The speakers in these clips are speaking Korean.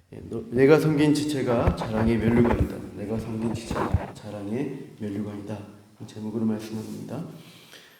내가 섬긴 지체가 자랑의 면류관이다. 내가 섬긴 지체가 자랑의 면류관이다. 제목으로 말씀합니다.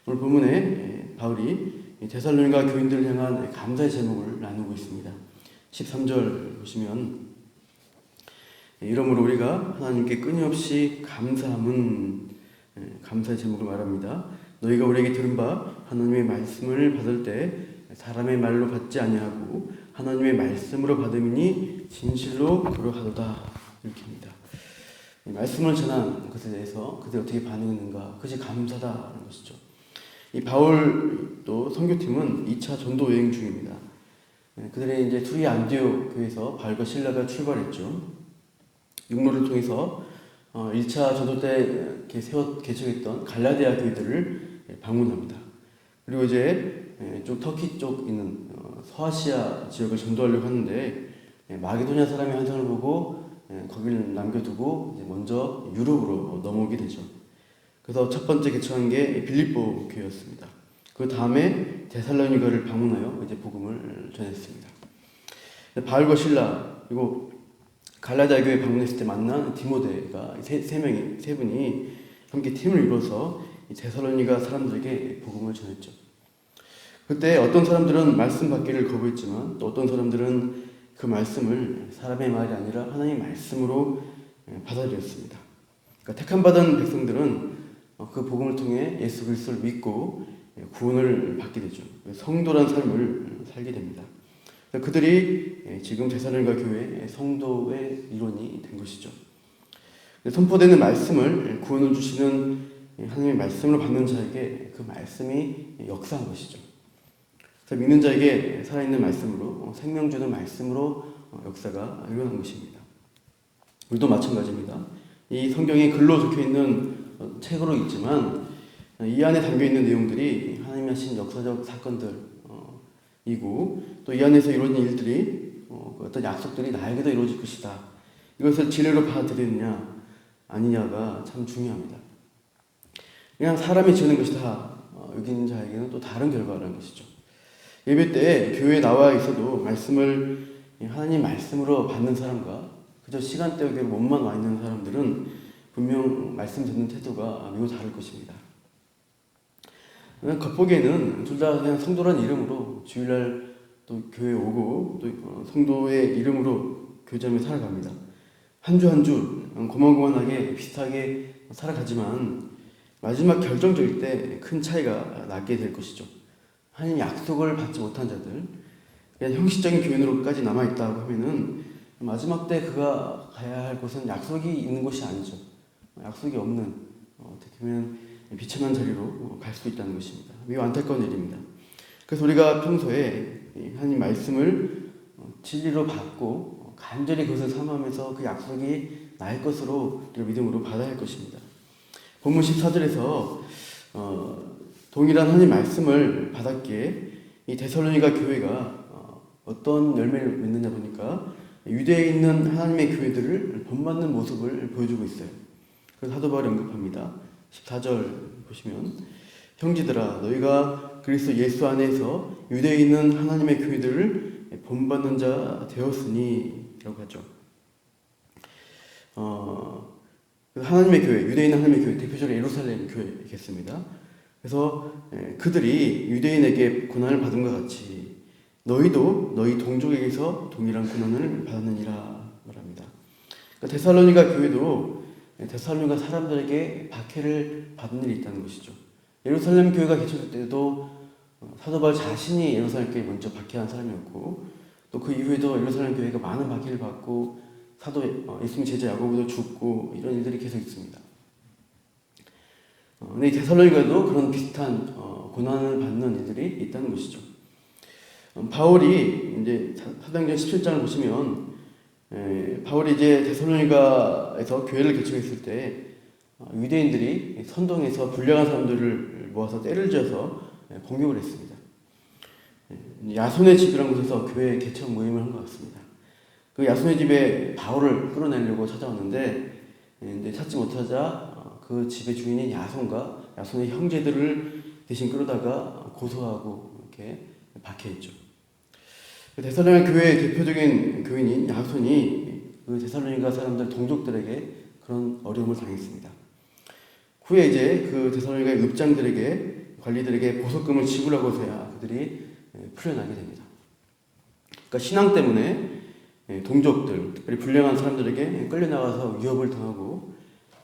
오늘 본문에 바울이 데살로니가 교인들을 향한 감사의 제목을 나누고 있습니다. 13절 보시면 이러므로 우리가 하나님께 끊임없이 감사함은 감사의 제목을 말합니다. 너희가 우리에게 들은 바 하나님의 말씀을 받을 때 사람의 말로 받지 아니하고 하나님의 말씀으로 받음이니 진실로 그러하도다. 이렇게 합니다. 말씀을 전한 것에 대해서 그들이 어떻게 반응했는가, 그것이 감사다라는 것이죠. 이 바울 또 선교팀은 2차 전도 여행 중입니다. 그들이 이제 투이 안디옥 교회에서 바울과 실라가 출발했죠. 육로를 통해서 1차 전도 때 개척했던 갈라디아 교회들을 방문합니다. 그리고 이제 좀 터키 쪽 있는 서아시아 지역을 전도하려고 하는데 마게도냐 사람의 환상을 보고 거기를 남겨두고 이제 먼저 유럽으로 넘어오게 되죠. 그래서 첫 번째 개척한 게 빌립보 교회였습니다. 그 다음에 데살로니가를 방문하여 이제 복음을 전했습니다. 바울과 실라 그리고 갈라디아 교회 방문했을 때 만난 디모데가 세 분이 함께 팀을 이뤄서 데살로니가 사람들에게 복음을 전했죠. 그때 어떤 사람들은 말씀 받기를 거부했지만 또 어떤 사람들은 그 말씀을 사람의 말이 아니라 하나님의 말씀으로 받아들였습니다. 그러니까 택함받은 백성들은 그 복음을 통해 예수 그리스도를 믿고 구원을 받게 되죠. 성도란 삶을 살게 됩니다. 그들이 지금 데살로니가 교회 성도의 일원이 된 것이죠. 선포되는 말씀을 구원을 주시는 하나님의 말씀으로 받는 자에게 그 말씀이 역사한 것이죠. 그래서 믿는 자에게 살아있는 말씀으로 생명 주는 말씀으로 역사가 일어난 것입니다. 우리도 마찬가지입니다. 이 성경에 글로 적혀있는 책으로 있지만 이 안에 담겨있는 내용들이 하나님이 하신 역사적 사건들이고 또 이 안에서 이루어진 일들이 어떤 약속들이 나에게도 이루어질 것이다. 이것을 진리로 받아들이느냐 아니냐가 참 중요합니다. 그냥 사람이 지어낸 것이다 여기는 자에게는 또 다른 결과라는 것이죠. 예배 때 교회에 나와 있어도 말씀을 하나님 말씀으로 받는 사람과 그저 시간대로 몸만 와 있는 사람들은 분명 말씀 듣는 태도가 매우 다를 것입니다. 겉보기에는 둘 다 그냥 성도란 이름으로 주일날 또 교회에 오고 또 성도의 이름으로 교제하며 살아갑니다. 한 주 한 주 고만고만하게 비슷하게 살아가지만 마지막 결정적일 때 큰 차이가 나게 될 것이죠. 하나님 약속을 받지 못한 자들, 그냥 형식적인 교인으로까지 남아있다고 하면은 마지막 때 그가 가야 할 곳은 약속이 있는 곳이 아니죠. 약속이 없는 어떻게 보면 비참한 자리로 갈 수 있다는 것입니다. 매우 안타까운 일입니다. 그래서 우리가 평소에 하나님 말씀을 진리로 받고 간절히 그것을 사모하면서 그 약속이 나의 것으로 믿음으로 받아야 할 것입니다. 본문 14절에서 동일한 하나님 말씀을 받았기에 이 데살로니가 교회가 어떤 열매를 맺느냐 보니까 유대에 있는 하나님의 교회들을 본받는 모습을 보여주고 있어요. 그래서 사도 바울이 언급합니다. 14절 보시면 형제들아 너희가 그리스도 예수 안에서 유대에 있는 하나님의 교회들을 본받는 자 되었으니 라고 하죠. 하나님의 교회, 유대에 있는 하나님의 교회, 대표적으로 예루살렘 교회겠습니다. 그래서 그들이 유대인에게 고난을 받은 것 같이 너희도 너희 동족에게서 동일한 고난을 받았느니라 말합니다. 그러니까 데살로니가 교회도 데살로니가 사람들에게 박해를 받은 일이 있다는 것이죠. 예루살렘 교회가 개척될 때도 사도 바울 자신이 예루살렘 교회에 먼저 박해한 사람이었고 또 그 이후에도 예루살렘 교회가 많은 박해를 받고 사도 예수님 제자 야고보도 죽고 이런 일들이 계속 있습니다. 근데 데살로니가도 그런 비슷한 고난을 받는 일들이 있다는 것이죠. 바울이 이제 사도행전 17장을 보시면 바울이 이제 데살로니가에서 교회를 개척했을 때 유대인들이 선동해서 불량한 사람들을 모아서 때를 지어서 공격을 했습니다. 야손의 집이라는 곳에서 교회 개척 모임을 한 것 같습니다. 그 야손의 집에 바울을 끌어내려고 찾아왔는데 이제 찾지 못하자 그 집의 주인인 야손과 야손의 형제들을 대신 끌어다가 고소하고 이렇게 박해했죠. 데살로니가 교회의 대표적인 교인인 야손이 그 데살로니가 사람들 동족들에게 그런 어려움을 당했습니다. 후에 이제 그 데살로니가의 읍장들에게 관리들에게 보석금을 지불하고서야 그들이 풀려나게 됩니다. 그러니까 신앙 때문에 동족들, 특별히 불량한 사람들에게 끌려나가서 위협을 당하고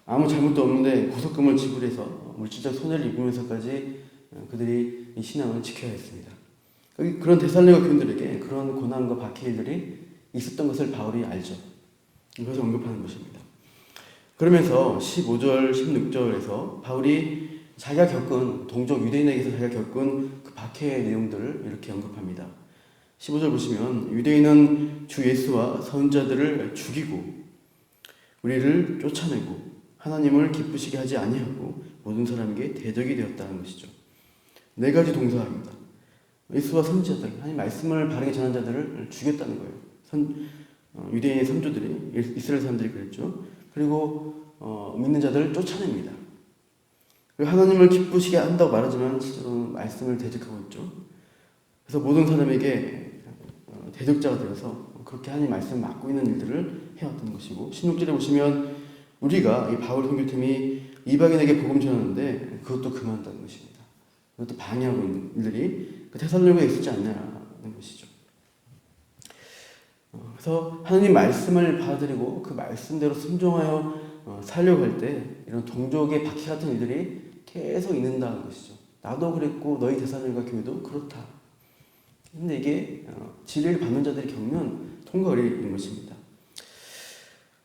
아무 잘못도 없는데 보석금을 지불해서 물질적 손해를 입으면서까지 그들이 이 신앙을 지켜야 했습니다. 그런 데살로니가 교인들에게 그런 고난과 박해일들이 있었던 것을 바울이 알죠. 그래서 언급하는 것입니다. 그러면서 15절, 16절에서 바울이 자기가 겪은 동족 유대인에게서 자기가 겪은 그 박해의 내용들을 이렇게 언급합니다. 15절 보시면 유대인은 주 예수와 선자들을 죽이고 우리를 쫓아내고 하나님을 기쁘시게 하지 아니하고 모든 사람에게 대적이 되었다는 것이죠. 네 가지 동사입니다. 예수와 선지자들, 하나님 말씀을 바르게 전한 자들을 죽였다는 거예요. 유대인의 선조들이, 이스라엘 사람들이 그랬죠. 그리고 믿는 자들을 쫓아냅니다. 그리고 하나님을 기쁘시게 한다고 말하지만 실제로는 말씀을 대적하고 있죠. 그래서 모든 사람에게 대적자가 되어서 그렇게 하나님 말씀을 막고 있는 일들을 해왔던 것이고, 16절에 보시면 우리가 이 바울 선교팀이 이방인에게 복음 전하는데 그것도 금한다는 것입니다. 그것도 방해하고 있는 일들이 데살로니가에 있지 않냐는 것이죠. 그래서 하나님 말씀을 받아들이고 그 말씀대로 순종하여 살려고 할 때 이런 동족의 박해 같은 일들이 계속 있는다는 것이죠. 나도 그랬고 너희 데살로니가 교회도 그렇다. 근데 이게 진리를 받는 자들이 겪는 통과일인 것입니다.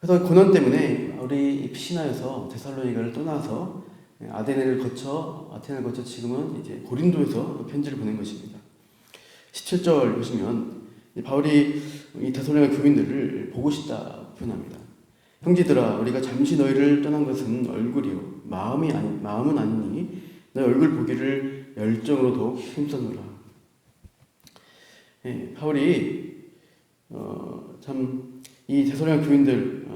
그래서 고난 때문에 우리 피신하여서 데살로니가를 떠나서 아테네를 거쳐 지금은 이제 고린도에서 편지를 보낸 것입니다. 17절 보시면 바울이 이 데살로니가 교인들을 보고 싶다 표현합니다. 형제들아, 우리가 잠시 너희를 떠난 것은 얼굴이요 마음은 아니니 너희 얼굴 보기를 열정으로 더욱 힘써노라. 바울이 참 이 데살로니가 교인들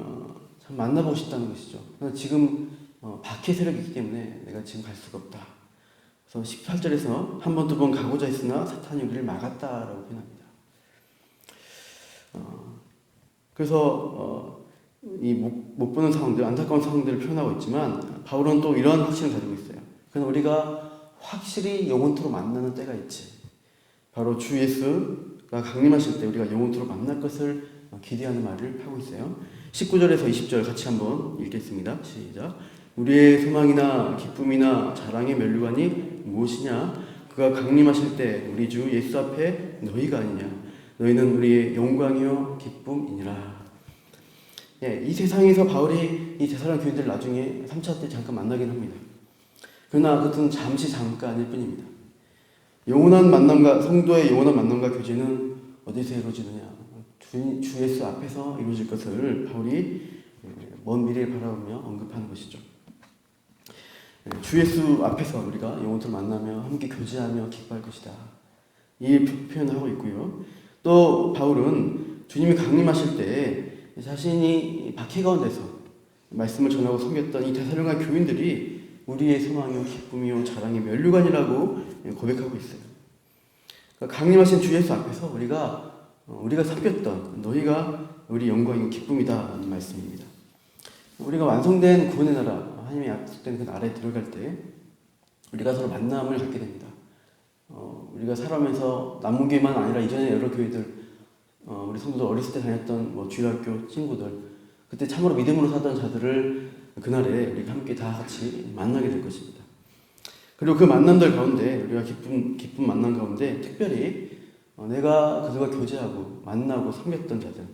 참 만나보고 싶다는 것이죠. 지금 박해 세력이 있기 때문에 내가 지금 갈 수가 없다. 그래서 18절에서 한 번, 두 번 가고자 했으나 사탄이 우리를 막았다라고 표현합니다. 그래서 이 못 보는 상황들, 안타까운 상황들을 표현하고 있지만 바울은 또 이런 확신을 가지고 있어요. 그래서 우리가 확실히 영원토록 만나는 때가 있지. 바로 주 예수가 강림하실 때 우리가 영원토록 만날 것을 기대하는 말을 하고 있어요. 19절에서 20절 같이 한번 읽겠습니다. 시작. 우리의 소망이나 기쁨이나 자랑의 면류관이 무엇이냐? 그가 강림하실 때 우리 주 예수 앞에 너희가 아니냐? 너희는 우리의 영광이요 기쁨이니라. 이 세상에서 바울이 이 데살로니가 교인들을 나중에 3차 때 잠깐 만나긴 합니다. 그러나 그것은 잠깐일 뿐입니다. 영원한 만남과 성도의 영원한 만남과 교제는 어디서 이루어지느냐? 주 예수 앞에서 이루어질 것을 바울이 먼 미래를 바라보며 언급하는 것이죠. 주 예수 앞에서 우리가 영원토록 만나며 함께 교제하며 기뻐할 것이다. 이 표현을 하고 있고요. 또 바울은 주님이 강림하실 때 자신이 박해 가운데서 말씀을 전하고 섬겼던 이 데살로니가 교인들이 우리의 소망이요 기쁨이요 자랑의 면류관이라고 고백하고 있어요. 그러니까 강림하신 주 예수 앞에서 우리가 섬겼던 너희가 우리 영광이요 기쁨이다 이 말씀입니다. 우리가 완성된 구원의 나라, 하나님의 약속된 그 나라에 들어갈 때 우리가 서로 만남을 갖게 됩니다. 우리가 살아오면서 남문교회만 아니라 이전에 여러 교회들, 우리 성도들 어렸을 때 다녔던 주일학교 친구들, 그때 참으로 믿음으로 살던 자들을 그날에 우리가 함께 다 같이 만나게 될 것입니다. 그리고 그 만남들 가운데 우리가 기쁜 만남 가운데 특별히 내가 그들과 교제하고 만나고 섬겼던 자들,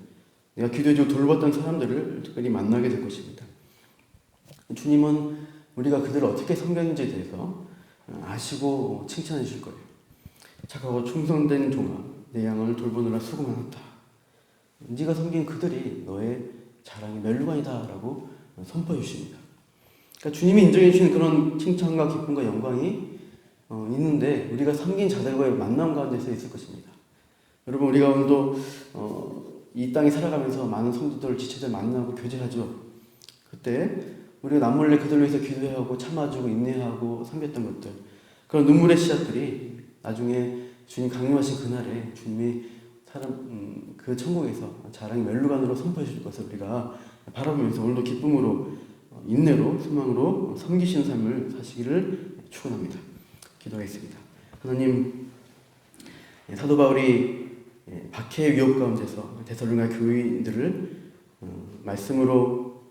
내가 기도해주고 돌봤던 사람들을 특별히 만나게 될 것입니다. 주님은 우리가 그들을 어떻게 섬겼는지에 대해서 아시고 칭찬해 주실 거예요. 착하고 충성된 종아, 내 양을 돌보느라 수고 많았다. 네가 섬긴 그들이 너의 자랑의 면류관이다 라고 선포해 주십니다. 그러니까 주님이 인정해 주시는 그런 칭찬과 기쁨과 영광이 있는데 우리가 섬긴 자들과의 만남 가운데서 있을 것입니다. 여러분, 우리가 오늘도 이 땅에 살아가면서 많은 성도들, 지체들 만나고 교제하죠. 그때 우리가 남몰래 그들을 위해서 기도하고 참아주고 인내하고 섬겼던 것들, 그런 눈물의 씨앗들이 나중에 주님 강림하신 그날에 주님이 그 천국에서 자랑의 멸류관으로 선포해 줄 것을 우리가 바라보면서 오늘도 기쁨으로 인내로 소망으로 섬기시는 삶을 사시기를 축원합니다. 기도하겠습니다. 하나님, 사도 바울이 박해의 위협 가운데서 데살로니가 교인들을 말씀으로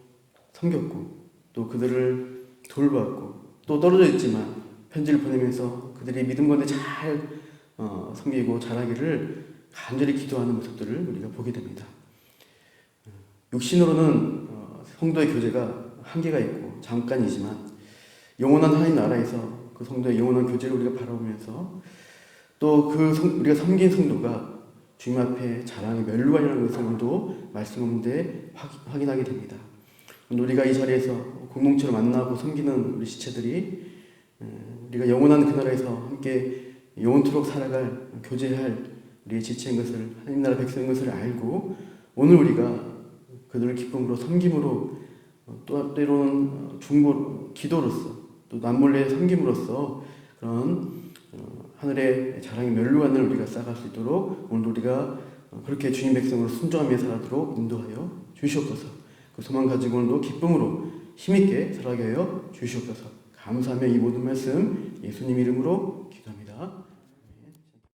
섬겼고 또 그들을 돌보았고 또 떨어져 있지만 편지를 보내면서 그들이 믿음 가운데 잘 섬기고 자라기를 간절히 기도하는 모습들을 우리가 보게 됩니다. 육신으로는 성도의 교제가 한계가 있고 잠깐이지만 영원한 하나님 나라에서 그 성도의 영원한 교제를 우리가 바라보면서 또 우리가 섬긴 성도가 주님 앞에 자랑의 멸류관이라는 것을 오늘도 말씀 가운데 확인하게 됩니다. 오늘 우리가 이 자리에서 공동체로 만나고 섬기는 우리 지체들이 우리가 영원한 그 나라에서 함께 영원토록 살아갈 교제할 우리의 지체인 것을 하나님 나라 백성인 것을 알고 오늘 우리가 그들을 기쁨으로 섬김으로 또 때로는 기도로서 또 남몰래 섬김으로써 그런 하늘의 자랑의 멸류관을 우리가 쌓아갈 수 있도록 오늘 우리가 그렇게 주님 백성으로 순종하며 살아도록 인도하여 주시옵소서. 그 소망 가지고 오늘도 기쁨으로 힘있게 살아가게 하여 주시옵소서. 감사하며 이 모든 말씀 예수님 이름으로 기도합니다.